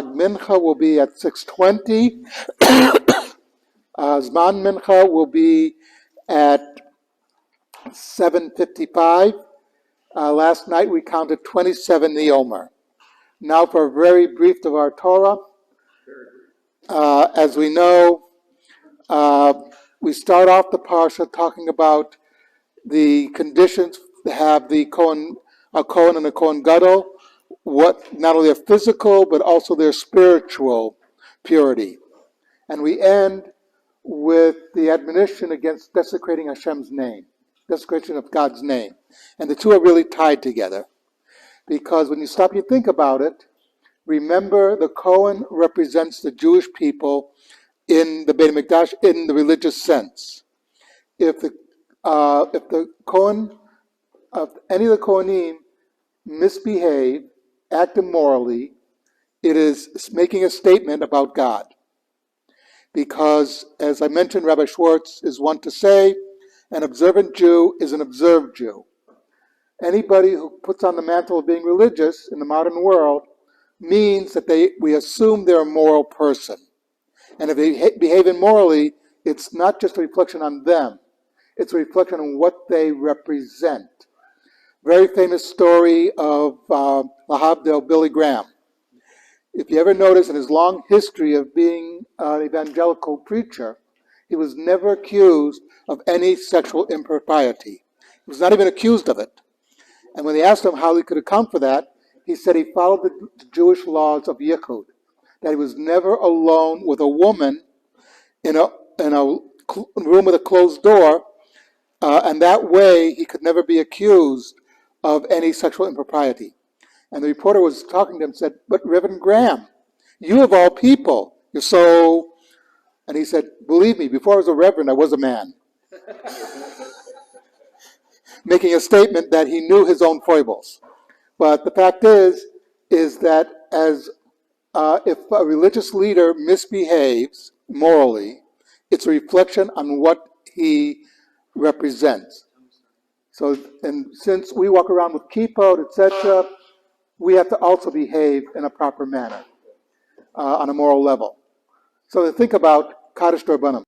Mincha will be at 6:20. Zman Mincha will be at 7:55. Last night we counted 27 Neomer. Now for a very brief of our Torah. As we know, we start off the parsha talking about the conditions to have a Kohen and a Kohen Gadol, what not only their physical but also their spiritual purity. And we end with the admonition against desecrating Hashem's name, desecration of God's name. And the two are really tied together. Because when you stop and think about it, remember the Kohen represents the Jewish people in the Beit HaMikdash in the religious sense. If the Kohen, any of the Kohanim misbehave, act immorally, it is making a statement about God. Because, as I mentioned, Rabbi Schwartz is one to say, an observant Jew is an observed Jew. Anybody who puts on the mantle of being religious in the modern world means that we assume they're a moral person. And if they behave immorally, it's not just a reflection on them. It's a reflection on what they represent. Very famous story of Lahavdil, Billy Graham. If you ever notice in his long history of being an evangelical preacher, he was never accused of any sexual impropriety. He was not even accused of it. And when they asked him how he could account for that, he said he followed the Jewish laws of Yichud, that he was never alone with a woman in a room with a closed door, and that way he could never be accused of any sexual impropriety. And the reporter was talking to him and said, "But Reverend Graham, you of all people, you're so..." And he said, "Believe me, before I was a reverend, I was a man." Making a statement that he knew his own foibles. But the fact is that if a religious leader misbehaves morally, it's a reflection on what he represents. So, and since we walk around with kippot, etc., we have to also behave in a proper manner on a moral level. So to think about Kaddish D'Rabbanan.